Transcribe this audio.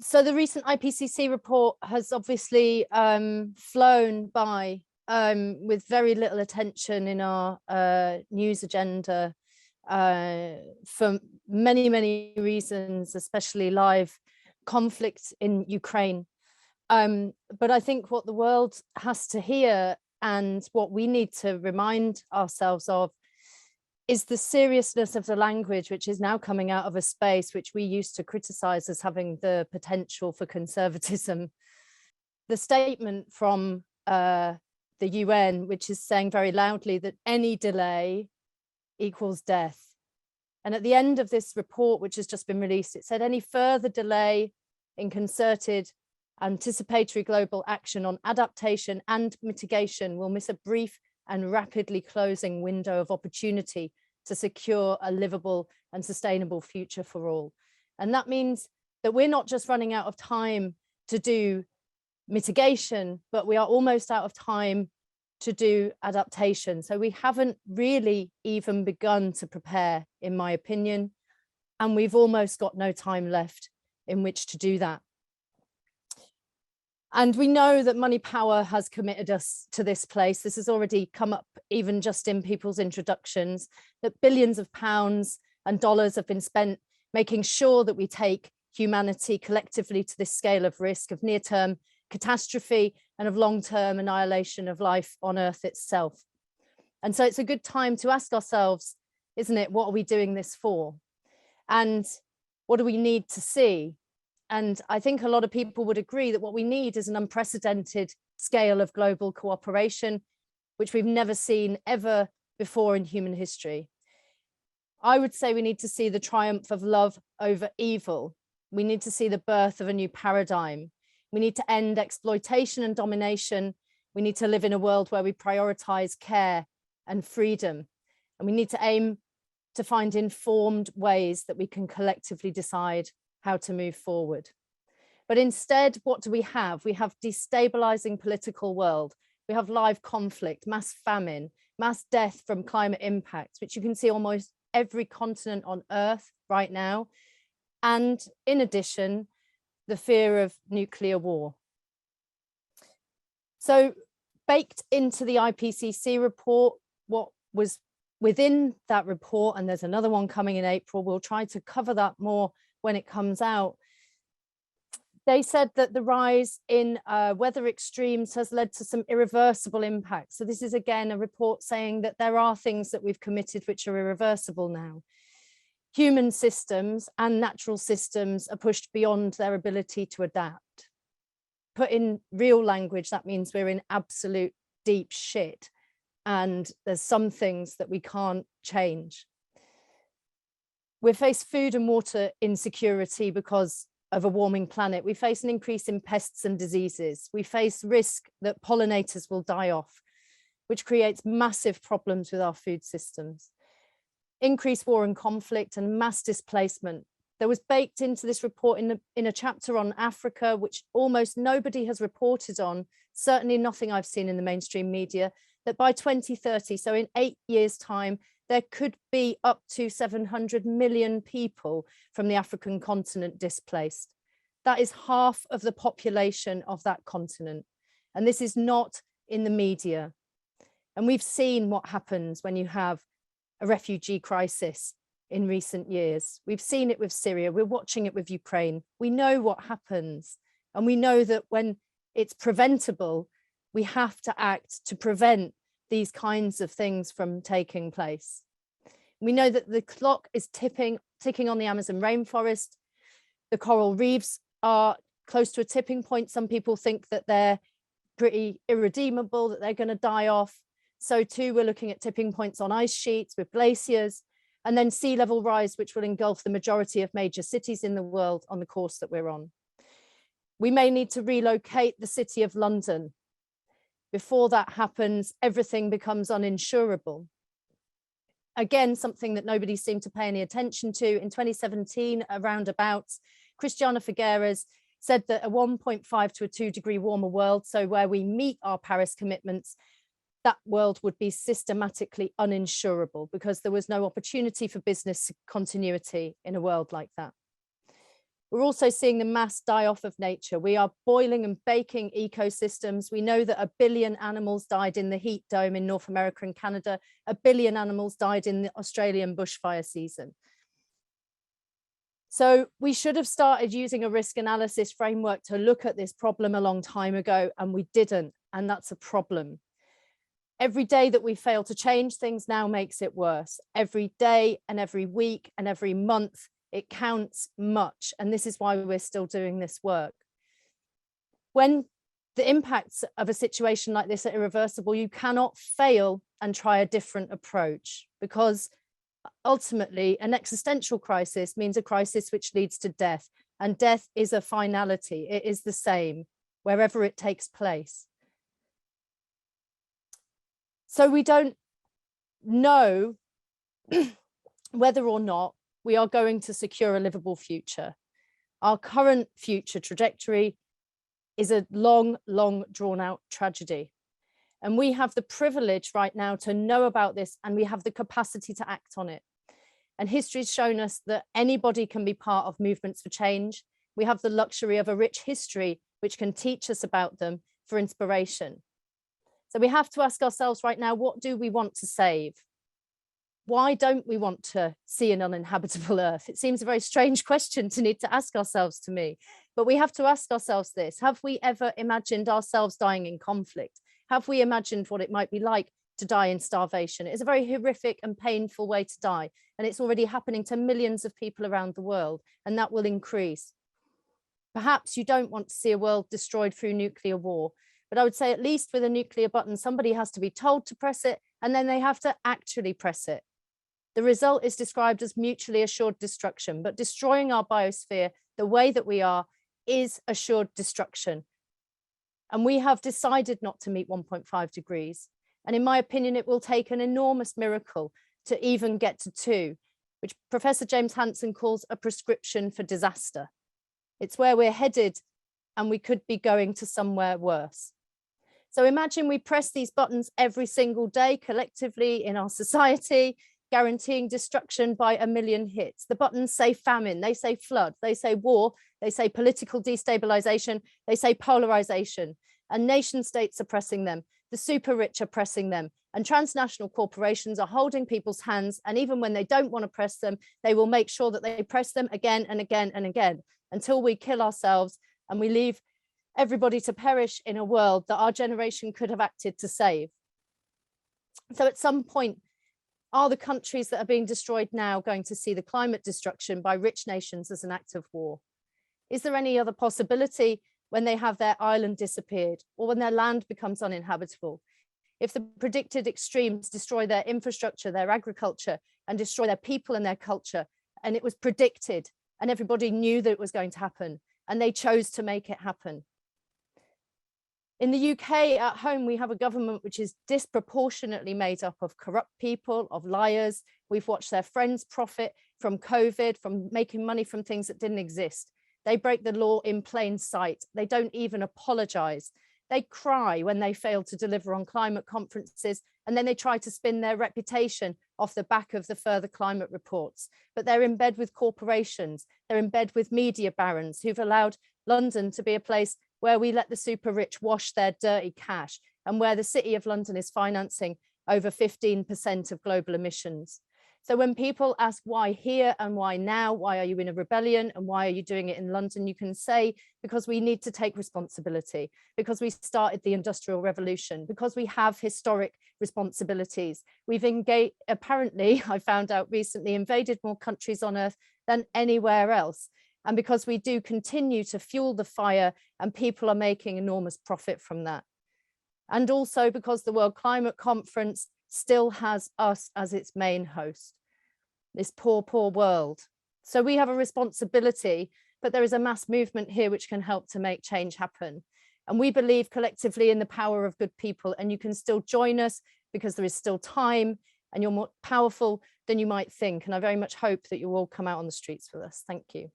So the recent IPCC report has obviously flown by with very little attention in our news agenda for many, many reasons, especially live conflict in Ukraine. But I think what the world has to hear and what we need to remind ourselves of is the seriousness of the language, which is now coming out of a space which we used to criticize as having the potential for conservatism. The statement from the UN, which is saying very loudly that any delay equals death. And at the end of this report, which has just been released, it said any further delay in concerted anticipatory global action on adaptation and mitigation will miss a brief and rapidly closing window of opportunity to secure a livable and sustainable future for all. And that means that we're not just running out of time to do mitigation, but we are almost out of time to do adaptation. So we haven't really even begun to prepare, in my opinion, and we've almost got no time left in which to do that. And we know that money power has committed us to this place. This has already come up even just in people's introductions, that billions of pounds and dollars have been spent making sure that we take humanity collectively to this scale of risk, of near-term catastrophe and of long-term annihilation of life on Earth itself. And so it's a good time to ask ourselves, isn't it, what are we doing this for? And what do we need to see? And I think a lot of people would agree that what we need is an unprecedented scale of global cooperation, which we've never seen ever before in human history. I would say we need to see the triumph of love over evil. We need to see the birth of a new paradigm. We need to end exploitation and domination. We need to live in a world where we prioritize care and freedom. And we need to aim to find informed ways that we can collectively decide how to move forward. But instead, what do we have? We have destabilizing political world. We have live conflict, mass famine, mass death from climate impacts, which you can see almost every continent on Earth right now. And in addition, the fear of nuclear war. So baked into the IPCC report, what was within that report, and there's another one coming in April, we'll try to cover that more when it comes out. They said that the rise in weather extremes has led to some irreversible impacts. So this is again a report saying that there are things that we've committed which are irreversible now. Human systems and natural systems are pushed beyond their ability to adapt. Put in real language, that means we're in absolute deep shit. And there's some things that we can't change. We face food and water insecurity because of a warming planet. We face an increase in pests and diseases. We face risk that pollinators will die off, which creates massive problems with our food systems. Increased war and conflict and mass displacement. There was baked into this report in a chapter on Africa, which almost nobody has reported on, certainly nothing I've seen in the mainstream media, that by 2030, so in 8 years' time, there could be up to 700 million people from the African continent displaced. That is half of the population of that continent. And this is not in the media. And we've seen what happens when you have a refugee crisis in recent years. We've seen it with Syria. We're watching it with Ukraine. We know what happens. And we know that when it's preventable, we have to act to prevent these kinds of things from taking place. We know that the clock is ticking on the Amazon rainforest. The coral reefs are close to a tipping point. Some people think that they're pretty irredeemable, that they're going to die off. So too, we're looking at tipping points on ice sheets with glaciers, and then sea level rise, which will engulf the majority of major cities in the world on the course that we're on. We may need to relocate the city of London. Before that happens, everything becomes uninsurable. Again, something that nobody seemed to pay any attention to. In 2017, around about, Christiana Figueres said that a 1.5 to a 2 degree warmer world, so where we meet our Paris commitments, that world would be systematically uninsurable because there was no opportunity for business continuity in a world like that. We're also seeing the mass die off of nature. We are boiling and baking ecosystems. We know that 1 billion animals died in the heat dome in North America and Canada. 1 billion animals died in the Australian bushfire season. So we should have started using a risk analysis framework to look at this problem a long time ago, and we didn't, and that's a problem. Every day that we fail to change things now makes it worse. Every day and every week and every month, it counts much. And this is why we're still doing this work. When the impacts of a situation like this are irreversible, you cannot fail and try a different approach, because ultimately an existential crisis means a crisis which leads to death, and death is a finality. It is the same wherever it takes place. So we don't know whether or not we are going to secure a livable future. Our current future trajectory is a long, long drawn out tragedy. And we have the privilege right now to know about this, and we have the capacity to act on it. And history has shown us that anybody can be part of movements for change. We have the luxury of a rich history which can teach us about them for inspiration. So we have to ask ourselves right now, what do we want to save? Why don't we want to see an uninhabitable Earth? It seems a very strange question to need to ask ourselves to me, but we have to ask ourselves this. Have we ever imagined ourselves dying in conflict? Have we imagined what it might be like to die in starvation? It is a very horrific and painful way to die, and it's already happening to millions of people around the world, and that will increase. Perhaps you don't want to see a world destroyed through nuclear war, but I would say at least with a nuclear button, somebody has to be told to press it, and then they have to actually press it. The result is described as mutually assured destruction, but destroying our biosphere the way that we are is assured destruction. And we have decided not to meet 1.5 degrees. And in my opinion, it will take an enormous miracle to even get to 2, which Professor James Hansen calls a prescription for disaster. It's where we're headed, and we could be going to somewhere worse. So imagine we press these buttons every single day collectively in our society, guaranteeing destruction by 1 million hits. The buttons say famine, they say flood, they say war, they say political destabilization, they say polarization, and nation states are pressing them. The super rich are pressing them, and transnational corporations are holding people's hands. And even when they don't want to press them, they will make sure that they press them again and again and again until we kill ourselves and we leave everybody to perish in a world that our generation could have acted to save. So at some point, are the countries that are being destroyed now going to see the climate destruction by rich nations as an act of war? Is there any other possibility when they have their island disappeared, or when their land becomes uninhabitable? If the predicted extremes destroy their infrastructure, their agriculture, and destroy their people and their culture, and it was predicted and everybody knew that it was going to happen, and they chose to make it happen. In the UK at home, we have a government which is disproportionately made up of corrupt people, of liars. We've watched their friends profit from COVID, from making money from things that didn't exist. They break the law in plain sight. They don't even apologize. They cry when they fail to deliver on climate conferences, and then they try to spin their reputation off the back of the further climate reports. But they're in bed with corporations. They're in bed with media barons who've allowed London to be a place where we let the super rich wash their dirty cash, and where the City of London is financing over 15% of global emissions. So when people ask why here and why now, why are you in a rebellion and why are you doing it in London, you can say, because we need to take responsibility, because we started the Industrial Revolution, because we have historic responsibilities. We've engaged, apparently, I found out recently, invaded more countries on Earth than anywhere else. And because we do continue to fuel the fire, and people are making enormous profit from that. And also because the World Climate Conference still has us as its main host, this poor, poor world. So we have a responsibility, but there is a mass movement here which can help to make change happen. And we believe collectively in the power of good people, and you can still join us because there is still time, and you're more powerful than you might think. And I very much hope that you will come out on the streets with us. Thank you.